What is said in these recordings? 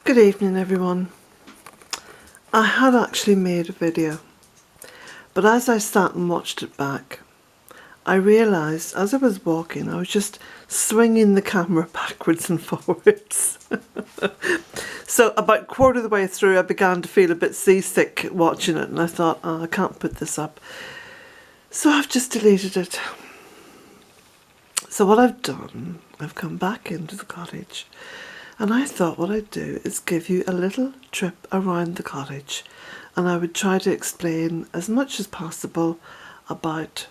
Good evening everyone. I had actually made a video, but as I sat and watched it back, I realised as I was walking I was just swinging the camera backwards and forwards. So about a quarter of the way through I began to feel a bit seasick watching it, and I thought, oh, I can't put this up. So I've just deleted it. So what I've done, I've come back into the cottage, and I thought what I'd do is give you a little trip around the cottage, and I would try to explain as much as possible about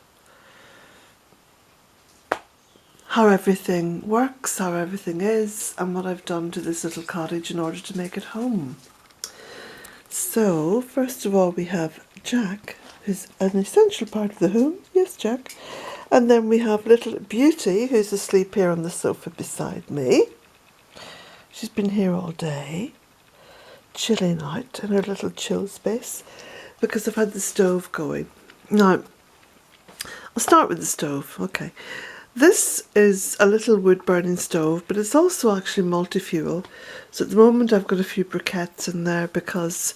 how everything works, how everything is, and what I've done to this little cottage in order to make it home. So first of all we have Jack, who's an essential part of the home. Yes, Jack. And then we have little Beauty, who's asleep here on the sofa beside me. She's been here all day, chilling out in her little chill space, because I've had the stove going. Now, I'll start with the stove. Okay, this is a little wood burning stove, but it's also actually multi-fuel. So at the moment I've got a few briquettes in there because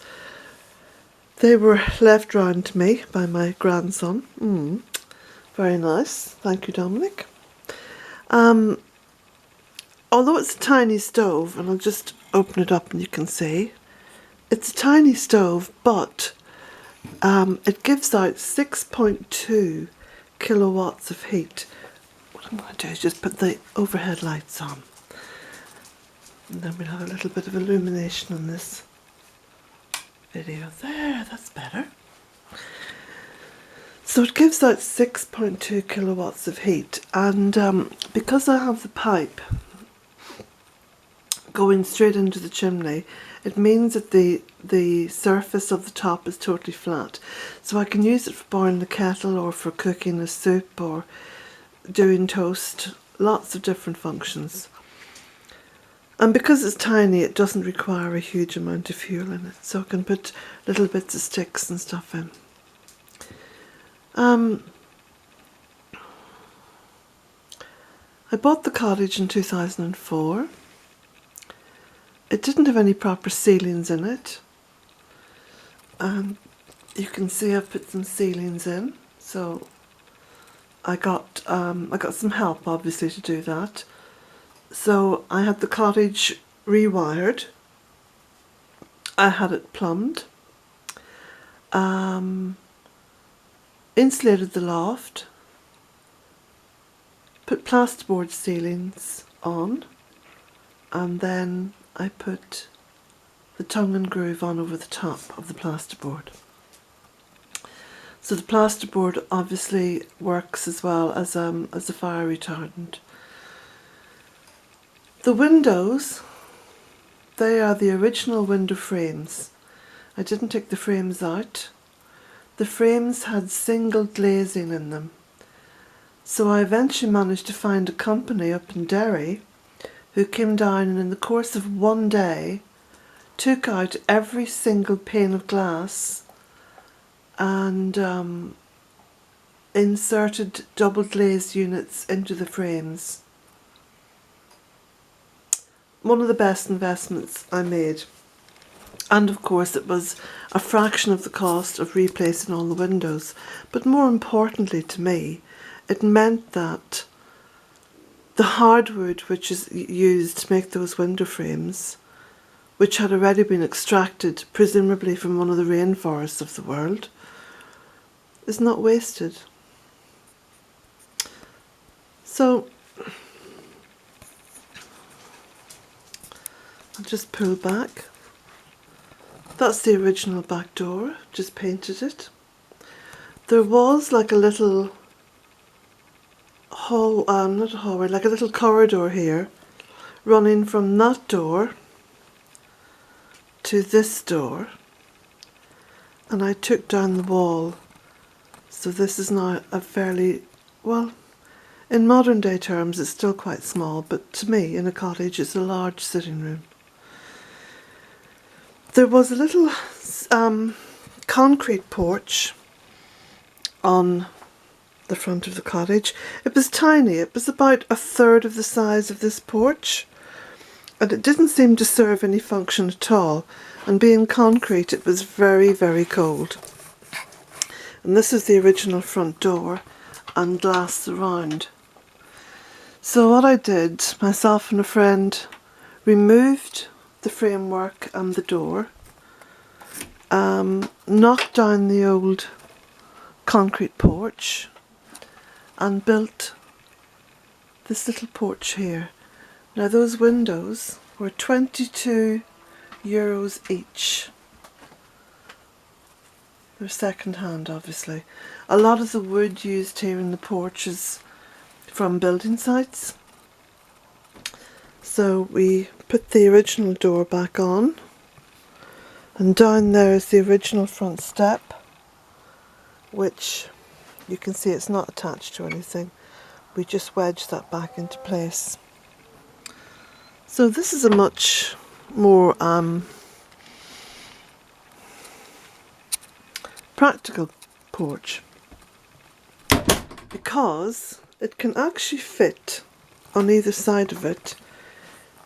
they were left round to me by my grandson. Very nice, thank you, Dominic. Although it's a tiny stove, and I'll just open it up and you can see, it's a tiny stove, but it gives out 6.2 kilowatts of heat. What I'm going to do is just put the overhead lights on, and then we'll have a little bit of illumination on this video. There, that's better. So it gives out 6.2 kilowatts of heat, and because I have the pipe going straight into the chimney, it means that the surface of the top is totally flat. So I can use it for boiling the kettle, or for cooking a soup, or doing toast, lots of different functions. And because it's tiny, it doesn't require a huge amount of fuel in it, so I can put little bits of sticks and stuff in. I bought the cottage in 2004. It didn't have any proper ceilings in it. You can see I've put some ceilings in, so I got some help obviously to do that. So I had the cottage rewired. I had it plumbed. Insulated the loft, put plasterboard ceilings on, and then I put the tongue and groove on over the top of the plasterboard. So the plasterboard obviously works as well as a fire retardant. The windows, they are the original window frames. I didn't take the frames out. The frames had single glazing in them. So I eventually managed to find a company up in Derry who came down, and in the course of one day took out every single pane of glass and inserted double glazed units into the frames. One of the best investments I made. And of course it was a fraction of the cost of replacing all the windows. But more importantly to me, it meant that the hardwood which is used to make those window frames, which had already been extracted presumably from one of the rainforests of the world, is not wasted. So I'll just pull back. That's the original back door, just painted it. There was like a little hall, not a hallway, like a little corridor here, running from that door to this door, and I took down the wall. So this is now a fairly, well, in modern day terms it's still quite small, but to me in a cottage it's a large sitting room. There was a little concrete porch on the front of the cottage. It was tiny. It was about a third of the size of this porch, and it didn't seem to serve any function at all, and being concrete it was very, very cold. And this is the original front door and glass surround. So what I did, myself and a friend removed the framework and the door, knocked down the old concrete porch and built this little porch here. Now those windows were €22 each. They're second hand, obviously. A lot of the wood used here in the porch is from building sites. So we put the original door back on, and down there is the original front step, which you can see it's not attached to anything. We just wedged that back into place. So this is a much more practical porch, because it can actually fit on either side of it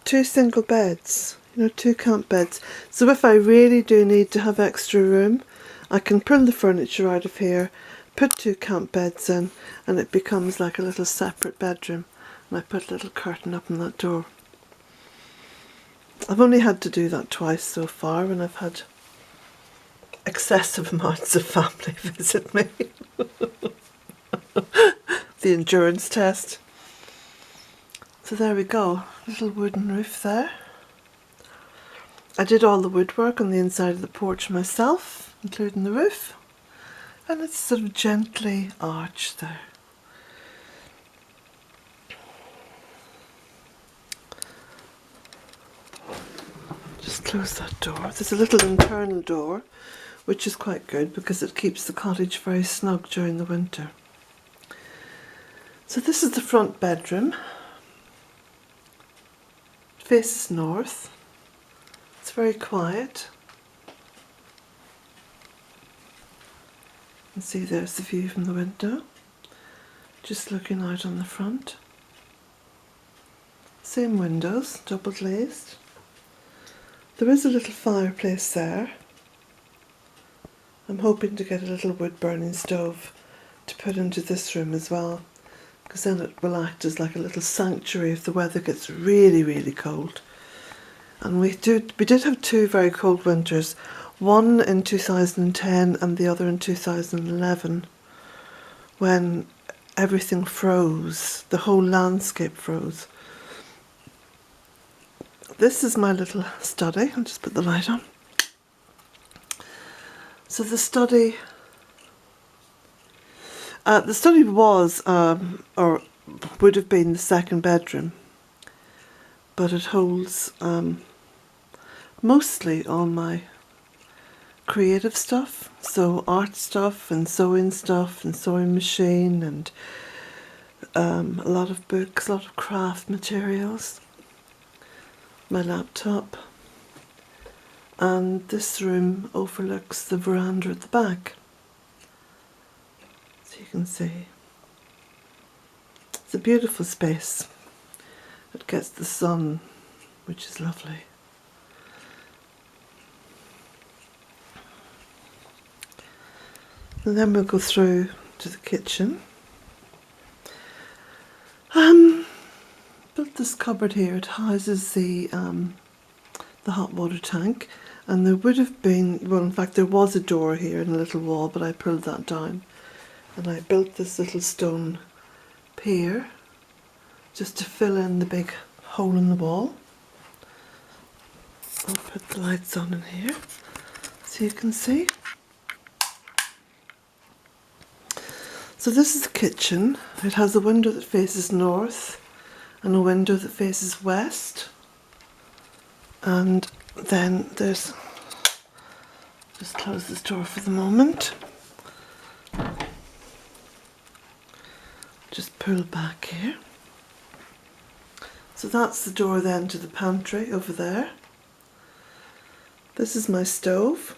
2 single beds, you know, 2 camp beds. So if I really do need to have extra room, I can pull the furniture out of here, put 2 camp beds in, and it becomes like a little separate bedroom. And I put a little curtain up on that door. I've only had to do that twice so far when I've had excessive amounts of family visit me. The endurance test. So there we go, little wooden roof there. I did all the woodwork on the inside of the porch myself, including the roof, and it's sort of gently arched there. Just close that door. There's a little internal door, which is quite good because it keeps the cottage very snug during the winter. So this is the front bedroom. It faces north. It's very quiet. You can see there's the view from the window, just looking out on the front. Same windows, double glazed. There is a little fireplace there. I'm hoping to get a little wood burning stove to put into this room as well, because then it will act as like a little sanctuary if the weather gets really, really cold. And we did have 2 very cold winters, one in 2010 and the other in 2011, when everything froze, the whole landscape froze. This is my little study. I'll just put the light on. So the study was, or would have been, the second bedroom, but it holds mostly all my creative stuff, so art stuff and sewing machine, and a lot of books, a lot of craft materials, my laptop. And this room overlooks the veranda at the back, so you can see. It's a beautiful space. It gets the sun, which is lovely. And then we'll go through to the kitchen. Built this cupboard here. It houses the hot water tank, and there would have been, well, in fact there was a door here in a little wall, but I pulled that down, and I built this little stone pier just to fill in the big hole in the wall. I'll put the lights on in here so you can see. So this is the kitchen. It has a window that faces north and a window that faces west. And then there's, just close this door for the moment. Just pull back here. So that's the door then to the pantry over there. This is my stove.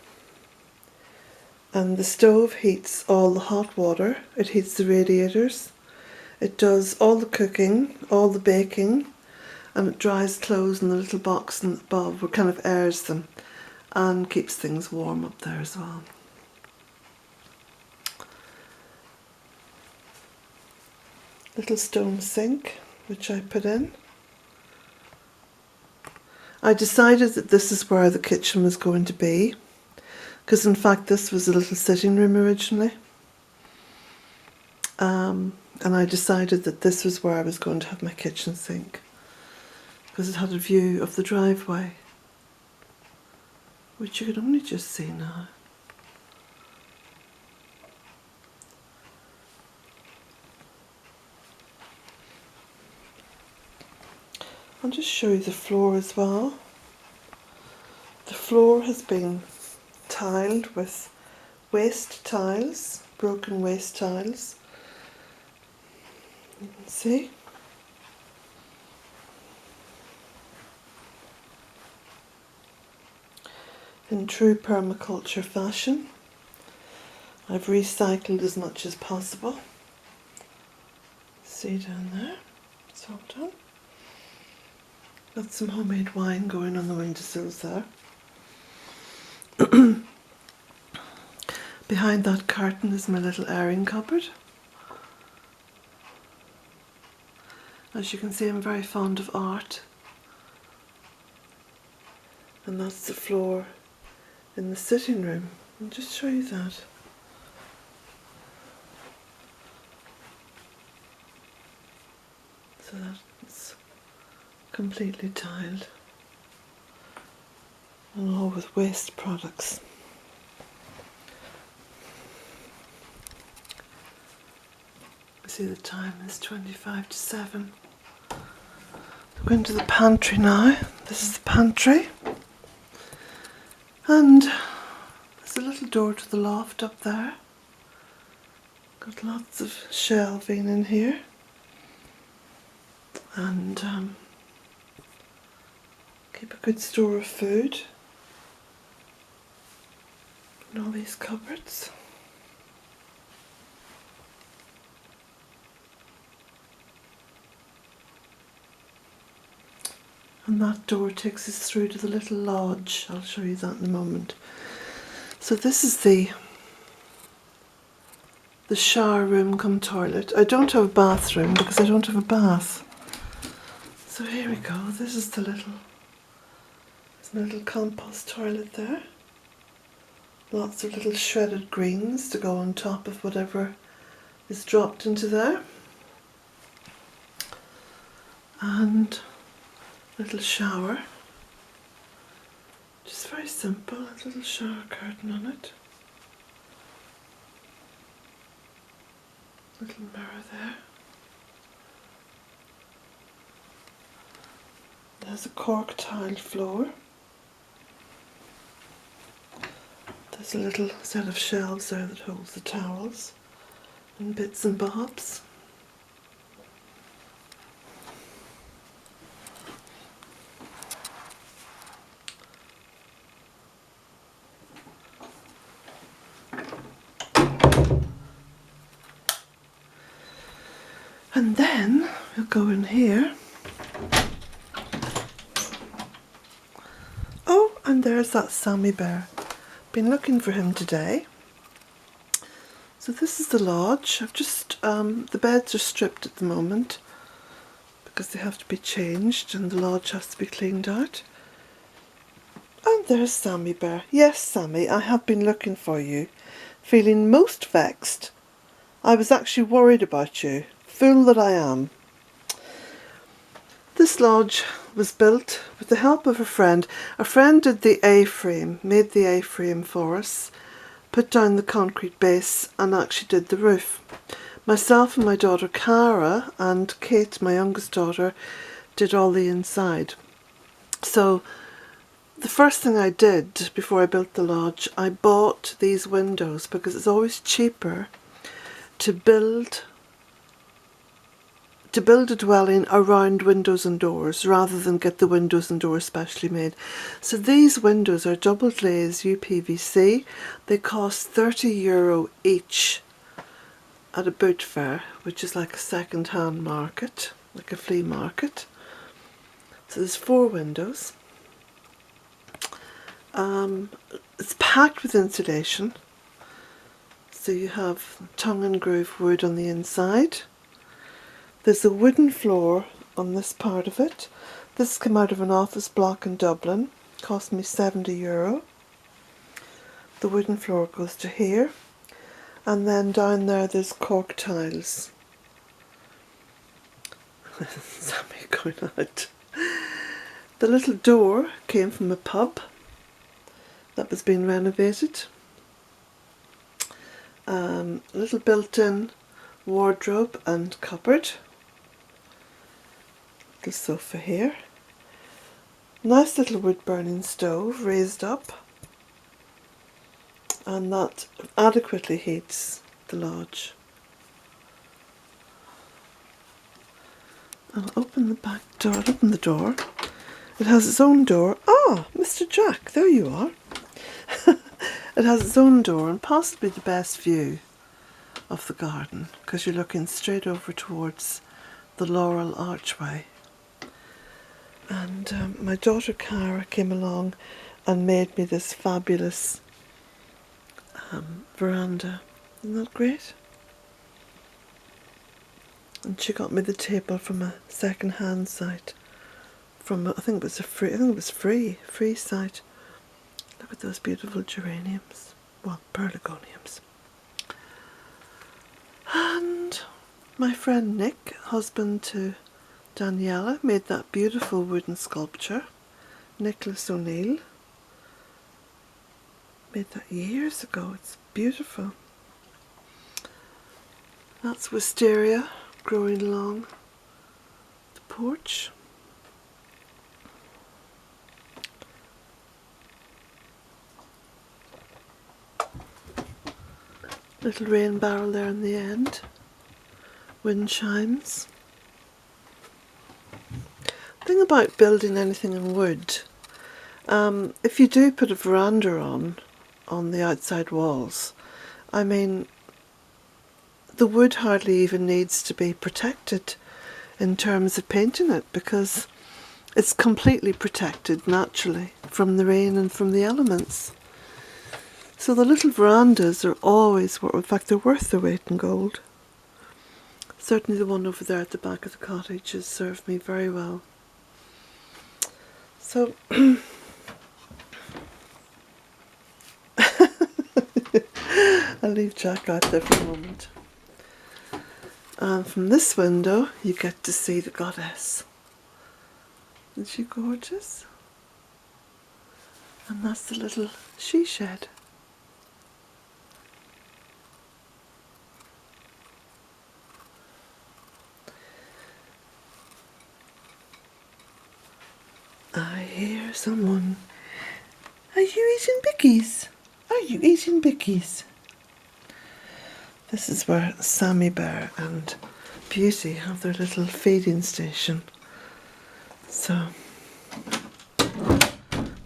And the stove heats all the hot water. It heats the radiators. It does all the cooking, all the baking, and it dries clothes in the little box above, or kind of airs them, and keeps things warm up there as well. Little stone sink which I put in. I decided that this is where the kitchen was going to be, because in fact this was a little sitting room originally, and I decided that this was where I was going to have my kitchen sink, because it had a view of the driveway, which you can only just see now. I'll just show you the floor as well. The floor has been tiled with waste tiles, broken waste tiles. You can see. In true permaculture fashion, I've recycled as much as possible. See down there, it's all done. Got some homemade wine going on the windowsills there. Behind that curtain is my little airing cupboard. As you can see, I'm very fond of art. And that's the floor in the sitting room. I'll just show you that. So that's completely tiled, and all with waste products. You see the time is 25 to 7. I'm going to the pantry now. This is the pantry, and there's a little door to the loft up there. Got lots of shelving in here, and keep a good store of food in all these cupboards. And that door takes us through to the little lodge. I'll show you that in a moment. So this is the shower room come toilet. I don't have a bathroom because I don't have a bath. So here we go. This is there's my little compost toilet there. Lots of little shredded greens to go on top of whatever is dropped into there. And little shower. Just very simple, a little shower curtain on it. Little mirror there. There's a cork tiled floor. There's a little set of shelves there that holds the towels and bits and bobs. And then we'll go in here. Oh, and there's that Sammy bear. Been looking for him today. So this is the lodge. I've just the beds are stripped at the moment because they have to be changed and the lodge has to be cleaned out. And there's Sammy bear. Yes, Sammy, I have been looking for you, feeling most vexed. I was actually worried about you. Fool that I am. This lodge was built with the help of a friend. A friend did the A-frame, made the A-frame for us, put down the concrete base and actually did the roof. Myself and my daughter Cara and Kate, my youngest daughter, did all the inside. So the first thing I did before I built the lodge, I bought these windows because it's always cheaper to build a dwelling around windows and doors rather than get the windows and doors specially made. So these windows are double glazed UPVC. They cost €30 each at a boot fair, which is like a second-hand market, like a flea market. So there's 4 windows. It's packed with insulation. So you have tongue and groove wood on the inside. There's a wooden floor on this part of it. This came out of an office block in Dublin. Cost me €70. The wooden floor goes to here. And then down there there's cork tiles. Sammy going out. The little door came from a pub that was being renovated. Little built-in wardrobe and cupboard. The sofa here. Nice little wood burning stove raised up, and that adequately heats the lodge. I'll open the back door. I'll open the door. It has its own door. Ah, Mr. Jack, there you are. It has its own door and possibly the best view of the garden, because you're looking straight over towards the Laurel Archway. And my daughter Cara came along and made me this fabulous veranda. Isn't that great? And she got me the table from a second-hand site. From I think it was free site. Look at those beautiful geraniums. Well, pelargoniums. And my friend Nick, husband to Daniela, made that beautiful wooden sculpture. Nicholas O'Neill made that years ago. It's beautiful. That's wisteria growing along the porch. Little rain barrel there in the end. Wind chimes. The thing about building anything in wood, if you do put a veranda on the outside walls, I mean, the wood hardly even needs to be protected in terms of painting it, because it's completely protected naturally from the rain and from the elements. So the little verandas are always, in fact they're worth their weight in gold. Certainly the one over there at the back of the cottage has served me very well. So I'll leave Jack out there for a moment. And from this window you get to see the goddess. Isn't she gorgeous? And that's the little she shed. I hear someone. Are you eating bickies? Are you eating bickies? This is where Sammy Bear and Beauty have their little feeding station. So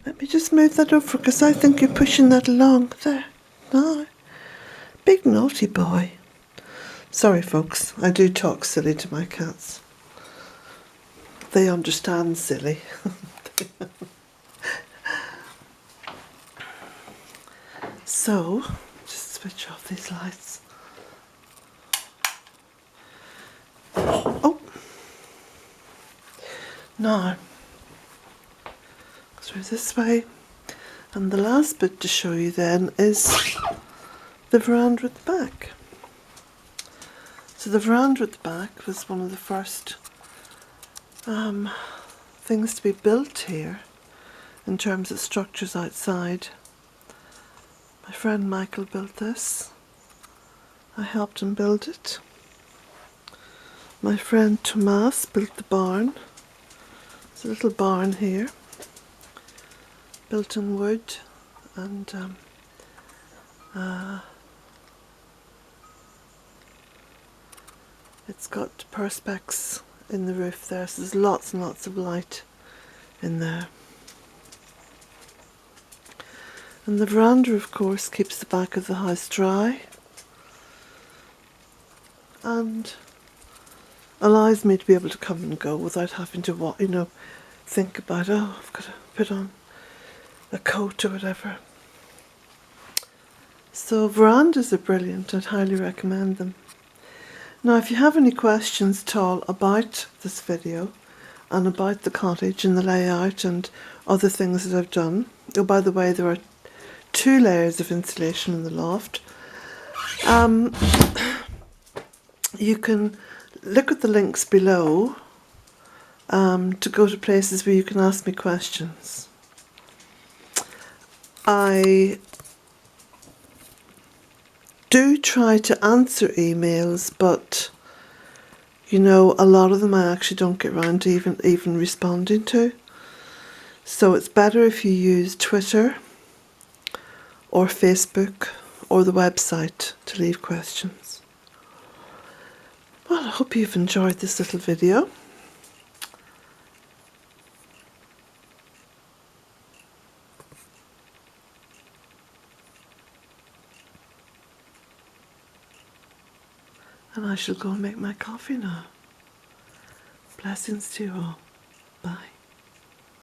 let me just move that over, because I think you're pushing that along. There. No. Big naughty boy. Sorry folks, I do talk silly to my cats. They understand silly. So, just switch off these lights. Oh! Now, through this way. And the last bit to show you then is the veranda at the back. So the veranda at the back was one of the first things to be built here in terms of structures outside. My friend Michael built this. I helped him build it. My friend Tomas built the barn. There's a little barn here, built in wood, and it's got perspex in the roof there, so there's lots and lots of light in there. And the veranda, of course, keeps the back of the house dry and allows me to be able to come and go without having to think about, oh, I've got to put on a coat or whatever. So verandas are brilliant. I'd highly recommend them. Now, if you have any questions at all about this video and about the cottage and the layout and other things that I've done, oh, by the way, there are 2 layers of insulation in the loft. You can look at the links below to go to places where you can ask me questions. I do try to answer emails, but you know, a lot of them I actually don't get around to even responding to. So it's better if you use Twitter or Facebook or the website to leave questions. Well, I hope you've enjoyed this little video. And I shall go and make my coffee now. Blessings to you all. Bye.